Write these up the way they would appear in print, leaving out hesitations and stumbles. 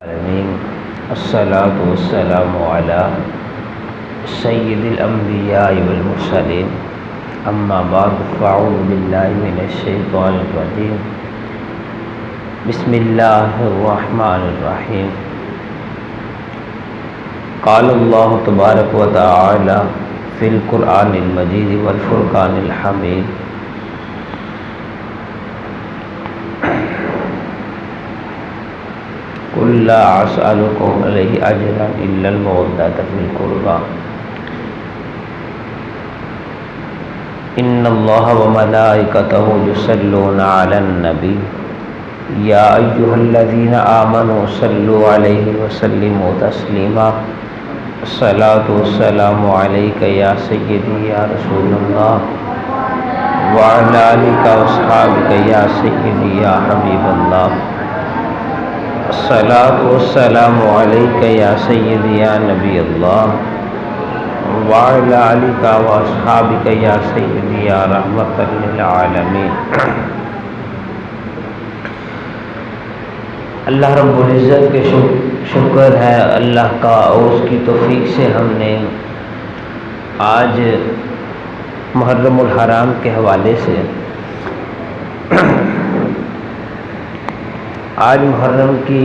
العالمین الصلاۃ والسلام علی سید الانبیاء والمرسلین اما بعد فاعوذ باللہ من الشیطان الرجیم بسم اللہ الرحمن الرحیم قال اللہ تبارک و تعالی فی القرآن المجید والفرقان الحمید قل لا اسألکم علیہ اجرا الا المودۃ فی القربى ان اللہ وملائکتہ یصلون علی النبی یا ایہا الذین آمنوا صلوا علیہ وسلموا تسلیما الصلاۃ والسلام علیک یا سیدی یا رسول اللہ وعلی آلک واصحابک یا سیدی یا حبیب اللہ الصلاۃ والسلام علیک یا سیدی یا نبی اللہ وعلی آلک واصحابک یا سیدی یا رحمۃ للعالمین۔ اللہ رب العزت کے شکر ہے اللہ کا، اور اس کی توفیق سے ہم نے آج محرم الحرام کے حوالے سے آج محرم کی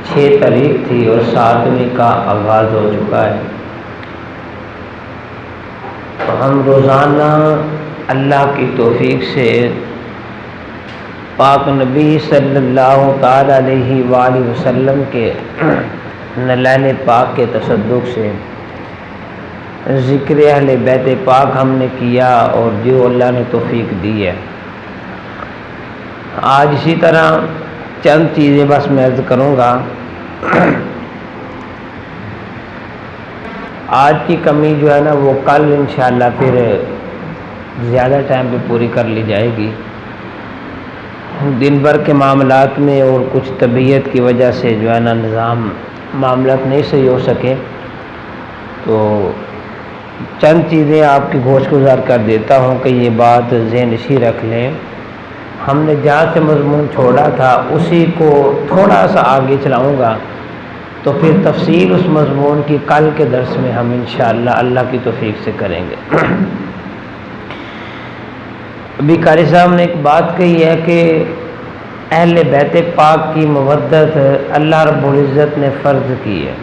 6 تاریخ تھی اور 7ویں کا آغاز ہو چکا ہے۔ تو ہم روزانہ اللہ کی توفیق سے پاک نبی صلی اللہ تعالی علیہ وآلہ وسلم کے نلین پاک کے تصدق سے ذکر اہل بیت پاک ہم نے کیا، اور جو اللہ نے توفیق دی ہے۔ آج اسی طرح چند چیزیں بس میں عرض کروں گا۔ آج کی کمی جو ہے نا وہ کل انشاءاللہ پھر زیادہ ٹائم پہ پوری کر لی جائے گی۔ دن بھر کے معاملات میں اور کچھ طبیعت کی وجہ سے جو ہے نا نظام معاملات نہیں صحیح ہو سکے، تو چند چیزیں آپ کی گوش گزار کر دیتا ہوں کہ یہ بات ذہن نشین رکھ لیں۔ ہم نے جہاں سے مضمون چھوڑا تھا اسی کو تھوڑا سا آگے چلاؤں گا، تو پھر تفصیل اس مضمون کی کل کے درس میں ہم انشاءاللہ اللہ کی توفیق سے کریں گے۔ ابھی قاری صاحب نے ایک بات کہی ہے کہ اہل بیت پاک کی مودت اللہ رب العزت نے فرض کی ہے۔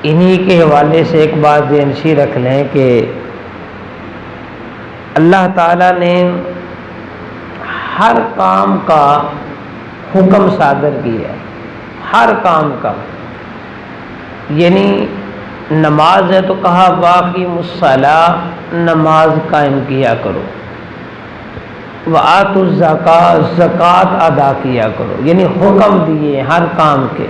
انہی کے حوالے سے ایک بات ذہن نشین رکھ لیں کہ اللہ تعالیٰ نے ہر کام کا حکم صادر کیا ہے، ہر کام کا، یعنی نماز ہے تو کہا واقیموا الصلاۃ، نماز قائم کیا کرو، وآتوا الزکاۃ، زکوٰۃ ادا کیا کرو، یعنی حکم دیے ہر کام کے۔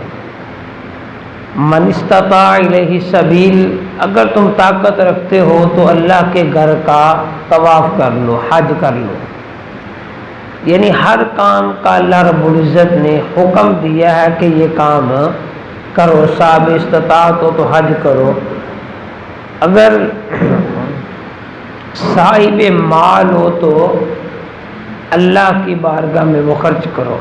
من استطاع الیہ سبیل، اگر تم طاقت رکھتے ہو تو اللہ کے گھر کا طواف کر لو، حج کر لو، یعنی ہر کام کا اللہ رب العزت نے حکم دیا ہے کہ یہ کام کرو۔ صاحب استطاعت ہو تو حج کرو، اگر صاحب مال ہو تو اللہ کی بارگاہ میں وہ خرچ کرو۔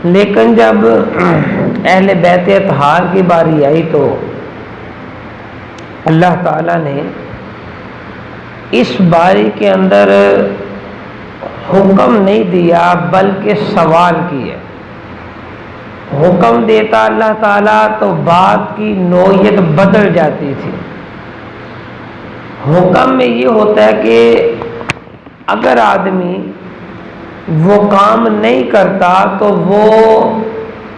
لیکن جب اہل بیت اطہار کی باری آئی تو اللہ تعالیٰ نے اس باری کے اندر حکم نہیں دیا بلکہ سوال کیا۔ حکم دیتا اللہ تعالیٰ تو بات کی نوعیت بدل جاتی تھی۔ حکم میں یہ ہوتا ہے کہ اگر آدمی وہ کام نہیں کرتا تو وہ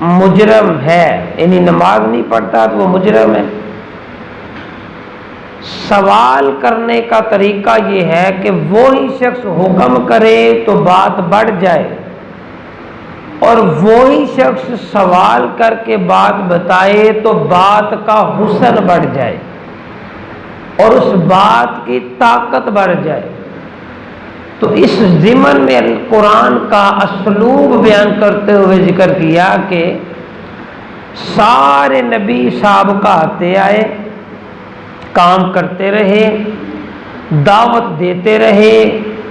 مجرم ہے، یعنی نماز نہیں پڑھتا تو وہ مجرم ہے۔ سوال کرنے کا طریقہ یہ ہے کہ وہی شخص حکم کرے تو بات بڑھ جائے، اور وہی شخص سوال کر کے بات بتائے تو بات کا حسن بڑھ جائے اور اس بات کی طاقت بڑھ جائے۔ تو اس ضمن میں قرآن کا اسلوب بیان کرتے ہوئے ذکر کیا کہ سارے نبی سابقہ آتے آئے، کام کرتے رہے، دعوت دیتے رہے،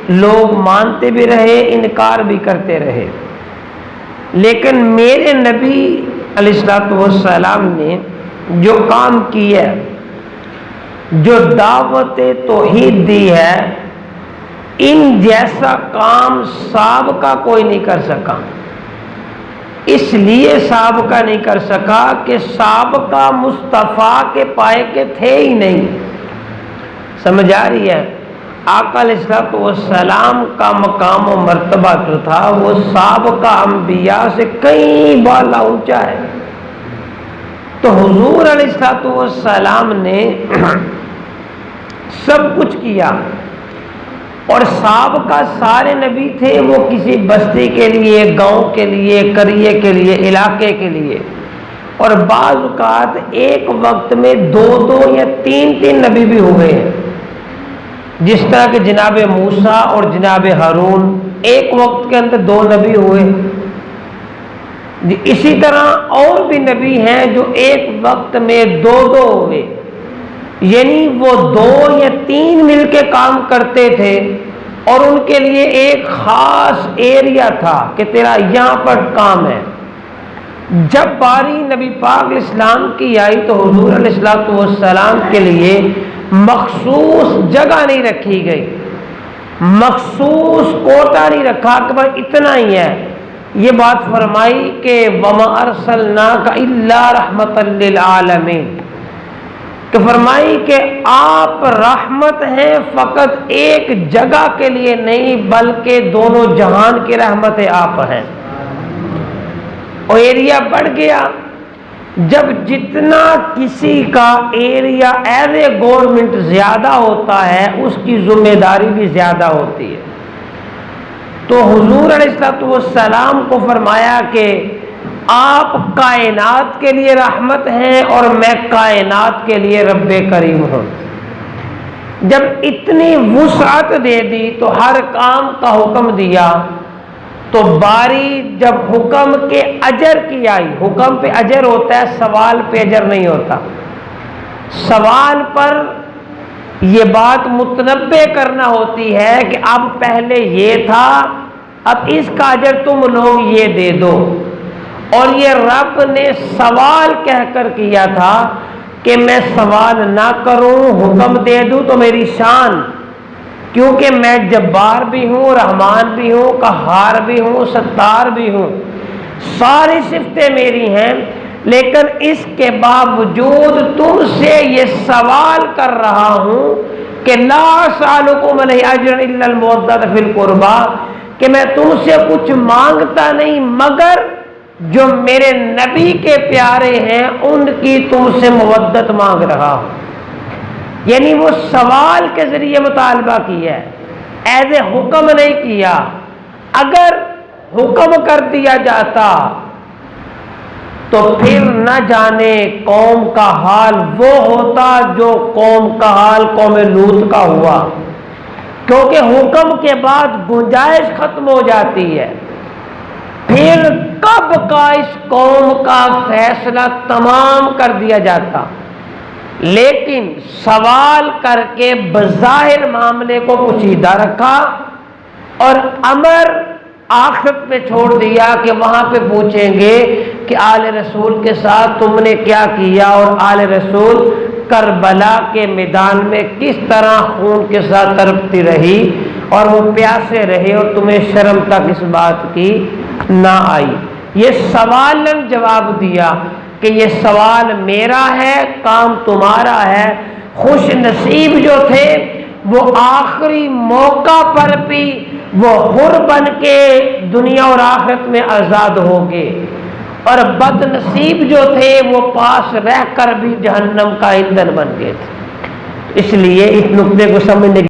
لوگ مانتے بھی رہے، انکار بھی کرتے رہے، لیکن میرے نبی علیہ السلام نے جو کام کیا، جو دعوت توحید دی ہے، ان جیسا کام سابقہ کوئی نہیں کر سکا۔ اس لیے سابقہ نہیں کر سکا کہ سابقہ مصطفیٰ کے پائے کے تھے ہی نہیں۔ سمجھ آ رہی ہے؟ آقا علیہ السلام کا مقام و مرتبہ جو تھا وہ سابقہ انبیاء سے کئی بالا اونچا ہے۔ تو حضور علیہ السلام نے سب کچھ کیا، اور سابقہ سارے نبی تھے وہ کسی بستی کے لیے، گاؤں کے لیے، قریے کے لیے، علاقے کے لیے، اور بعض اوقات ایک وقت میں دو یا تین نبی بھی ہوئے ہیں، جس طرح کہ جناب موسیٰ اور جناب ہارون ایک وقت کے اندر 2 نبی ہوئے۔ اسی طرح اور بھی نبی ہیں جو ایک وقت میں 2 ہوئے، یعنی وہ 2 یا 3 مل کے کام کرتے تھے، اور ان کے لیے ایک خاص ایریا تھا کہ تیرا یہاں پر کام ہے۔ جب باری نبی پاک علیہ السلام کی آئی تو حضور علیہ السلام کے لیے مخصوص جگہ نہیں رکھی گئی، مخصوص کوٹا نہیں رکھا کہ بس اتنا ہی ہے۔ یہ بات فرمائی کہ وَمَا أَرْسَلْنَاكَ إِلَّا رَحْمَةً لِّلْعَالَمِينَ، کہ فرمائی کہ آپ رحمت ہیں فقط ایک جگہ کے لیے نہیں بلکہ دونوں جہان کی رحمت آپ ہیں۔ اور ایریا بڑھ گیا، جب جتنا کسی کا ایریا ایز اے گورنمنٹ زیادہ ہوتا ہے اس کی ذمہ داری بھی زیادہ ہوتی ہے۔ تو حضور علیہ السلام کو فرمایا کہ آپ کائنات کے لیے رحمت ہیں اور میں کائنات کے لیے رب کریم ہوں۔ جب اتنی وسعت دے دی تو ہر کام کا حکم دیا، تو باری جب حکم کے اجر کی آئی، حکم پہ اجر ہوتا ہے، سوال پہ اجر نہیں ہوتا۔ سوال پر یہ بات متنبع کرنا ہوتی ہے کہ اب پہلے یہ تھا، اب اس کا اجر تم لوگ یہ دے دو۔ اور یہ رب نے سوال کہہ کر کیا تھا کہ میں سوال نہ کروں، حکم دے دوں تو میری شان، کیونکہ میں جبار بھی ہوں، رحمان بھی ہوں، قہار بھی ہوں، ستار بھی ہوں، ساری صفتیں میری ہیں، لیکن اس کے باوجود تم سے یہ سوال کر رہا ہوں کہ لا اسألکم علیہ اجرا الا المودۃ فی القربی، کہ میں تم سے کچھ مانگتا نہیں مگر جو میرے نبی کے پیارے ہیں ان کی تم سے مودت مانگ رہا ہوں۔ یعنی وہ سوال کے ذریعے مطالبہ کیا ہے، ایز اے حکم نہیں کیا۔ اگر حکم کر دیا جاتا تو پھر نہ جانے قوم کا حال وہ ہوتا جو قوم کا حال قوم لوط کا ہوا، کیونکہ حکم کے بعد گنجائش ختم ہو جاتی ہے۔ پھر کب کا اس قوم کا فیصلہ تمام کر دیا جاتا، لیکن سوال کر کے بظاہر معاملے کو پوشیدہ رکھا اور امر آخرت پہ چھوڑ دیا کہ وہاں پہ پوچھیں گے کہ آل رسول کے ساتھ تم نے کیا کیا، اور آل رسول کربلا کے میدان میں کس طرح خون کے ساتھ تڑپتی رہی اور وہ پیاسے رہے اور تمہیں شرم تک اس بات کی نہ آئی۔ یہ سوالن جواب دیا کہ یہ سوال میرا ہے، کام تمہارا ہے۔ خوش نصیب جو تھے وہ آخری موقع پر بھی وہ حر بن کے دنیا اور آخرت میں آزاد ہو گئے، اور بد نصیب جو تھے وہ پاس رہ کر بھی جہنم کا ایندھن بن گئے تھے۔ اس لیے اس نقطے کو سمجھنے